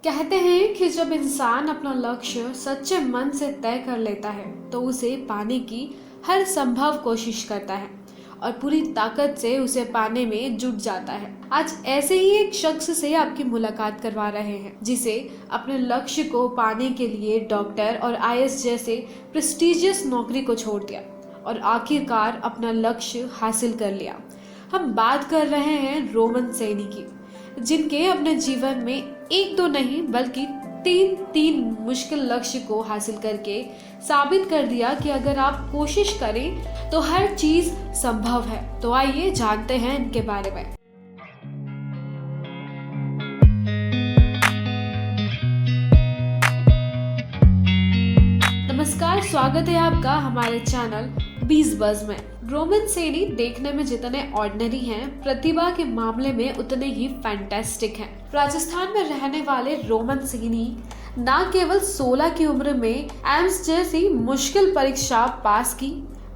कहते हैं कि जब इंसान अपना लक्ष्य सच्चे मन से तय कर लेता है तो उसे पाने की हर संभव कोशिश करता है और पूरी ताकत से उसे पाने में जुट जाता है। आज ऐसे ही एक शख्स से आपकी मुलाकात करवा रहे हैं जिसे अपने लक्ष्य को पाने के लिए डॉक्टर और आईएएस जैसे प्रेस्टिजियस नौकरी को छोड़ दिया और आखिरकार अपना लक्ष्य हासिल कर लिया। हम बात कर रहे हैं रोमन सैनी की, जिनके अपने जीवन में एक दो नहीं बल्कि तीन मुश्किल लक्ष्य को हासिल करके साबित कर दिया कि अगर आप कोशिश करें तो हर चीज संभव है। तो आइए जानते हैं इनके बारे में। नमस्कार, स्वागत है आपका हमारे चैनल 20 बज में। रोमन सैनी देखने में जितने ऑर्डिनरी हैं, प्रतिभा के मामले में उतने ही फैंटास्टिक हैं। राजस्थान में रहने वाले रोमन सैनी न केवल 16 की उम्र में एम्स जैसी मुश्किल परीक्षा पास की,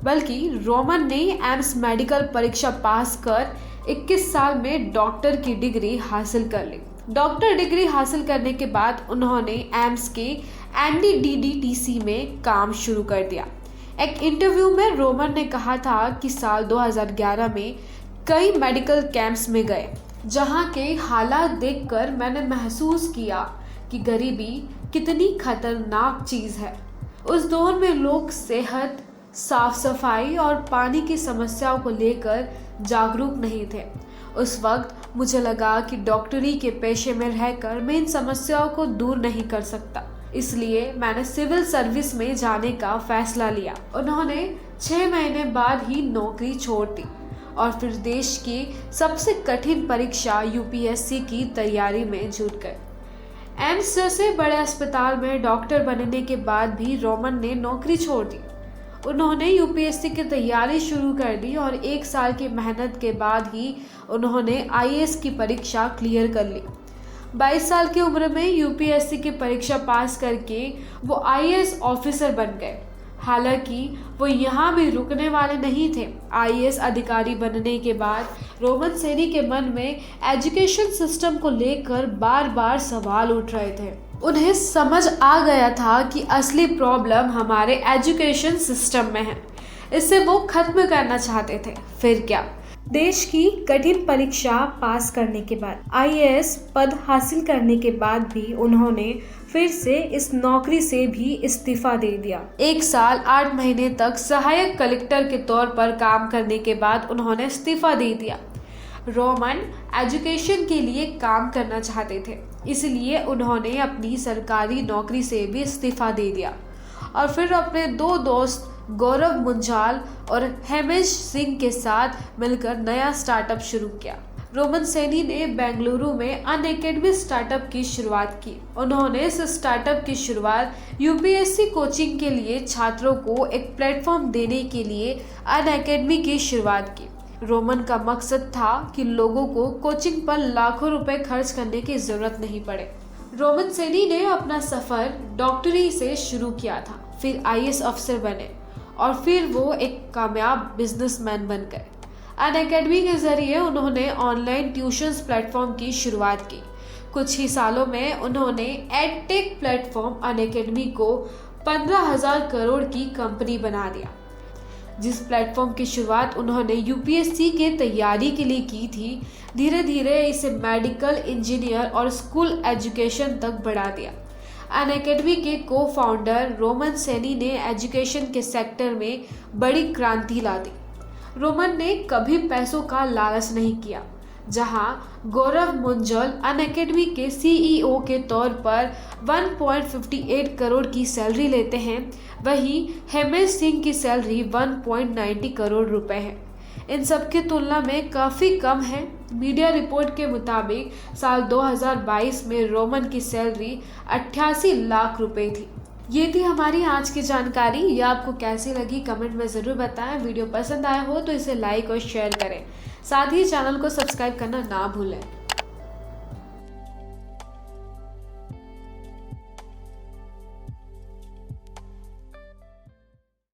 बल्कि रोमन ने एम्स मेडिकल परीक्षा पास कर 21 साल में डॉक्टर की डिग्री हासिल कर ली। डॉक्टर डिग्री हासिल करने के बाद उन्होंने एम्स के एनडीडीटीसी में काम शुरू कर दिया। एक इंटरव्यू में रोमन ने कहा था कि साल 2011 में कई मेडिकल कैंप्स में गए, जहां के हालात देखकर मैंने महसूस किया कि गरीबी कितनी खतरनाक चीज है। उस दौर में लोग सेहत, साफ सफाई और पानी की समस्याओं को लेकर जागरूक नहीं थे। उस वक्त मुझे लगा कि डॉक्टरी के पेशे में रहकर मैं इन समस्याओं को दूर नहीं कर सकता, इसलिए मैंने सिविल सर्विस में जाने का फैसला लिया। उन्होंने 6 महीने बाद ही नौकरी छोड़ दी और फिर देश की सबसे कठिन परीक्षा यूपीएससी की तैयारी में जुट गए। एम्स जैसे बड़े अस्पताल में डॉक्टर बनने के बाद भी रोमन ने नौकरी छोड़ दी। उन्होंने यूपीएससी की तैयारी शुरू कर दी और 1 साल की मेहनत के बाद ही उन्होंने आईएएस की परीक्षा क्लियर कर ली। 22 साल की उम्र में यूपीएससी की परीक्षा पास करके वो आईएएस ऑफिसर बन गए। हालांकि वो यहाँ भी रुकने वाले नहीं थे। आईएएस अधिकारी बनने के बाद रोमन सैनी के मन में एजुकेशन सिस्टम को लेकर बार बार सवाल उठ रहे थे। उन्हें समझ आ गया था कि असली प्रॉब्लम हमारे एजुकेशन सिस्टम में है। इसे वो खत्म करना चाहते थे। फिर क्या, देश की कठिन परीक्षा पास करने के बाद, आईएएस पद हासिल करने के बाद भी उन्होंने फिर से इस नौकरी से भी इस्तीफा दे दिया। 1 साल 8 महीने तक सहायक कलेक्टर के तौर पर काम करने के बाद उन्होंने इस्तीफा दे दिया। रोमन एजुकेशन के लिए काम करना चाहते थे, इसलिए उन्होंने अपनी सरकारी नौकरी से भी इस्तीफा दे दिया और फिर अपने 2 दोस्त गौरव मुंजाल और हेमेश सिंह के साथ मिलकर नया स्टार्टअप शुरू किया। रोमन सैनी ने बेंगलुरु में अनअकैडमी स्टार्टअप की शुरुआत की। उन्होंने इस स्टार्टअप की शुरुआत यूपीएससी कोचिंग के लिए छात्रों को एक प्लेटफॉर्म देने के लिए अनअकैडमी की शुरुआत की। रोमन का मकसद था कि लोगों को कोचिंग पर लाखों रुपए खर्च करने की जरूरत नहीं पड़े। रोमन सैनी ने अपना सफर डॉक्टरी से शुरू किया था, फिर आईएएस अफसर बने और फिर वो एक कामयाब बिजनेसमैन बन गए। अनअकैडमी के जरिए उन्होंने ऑनलाइन ट्यूशंस प्लेटफॉर्म की शुरुआत की। कुछ ही सालों में उन्होंने एडटेक प्लेटफॉर्म अनअकैडमी को 15,000 करोड़ की कंपनी बना दिया। जिस प्लेटफॉर्म की शुरुआत उन्होंने यूपीएससी के तैयारी के लिए की थी, धीरे धीरे इसे मेडिकल, इंजीनियर और स्कूल एजुकेशन तक बढ़ा दिया। अनअकैडमी के को फाउंडर रोमन सैनी ने एजुकेशन के सेक्टर में बड़ी क्रांति ला दी। रोमन ने कभी पैसों का लालच नहीं किया। जहां गौरव मुंजाल अनअकैडमी के सीईओ के तौर पर 1.58 करोड़ की सैलरी लेते हैं, वहीं हेमेश सिंह की सैलरी 1.90 करोड़ रुपए है। इन सब की तुलना में काफ़ी कम है। मीडिया रिपोर्ट के मुताबिक साल 2022 में रोमन की सैलरी 88 लाख रुपए थी। ये थी हमारी आज की जानकारी। ये आपको कैसी लगी कमेंट में ज़रूर बताएं। वीडियो पसंद आया हो तो इसे लाइक और शेयर करें। साथ ही चैनल को सब्सक्राइब करना ना भूलें।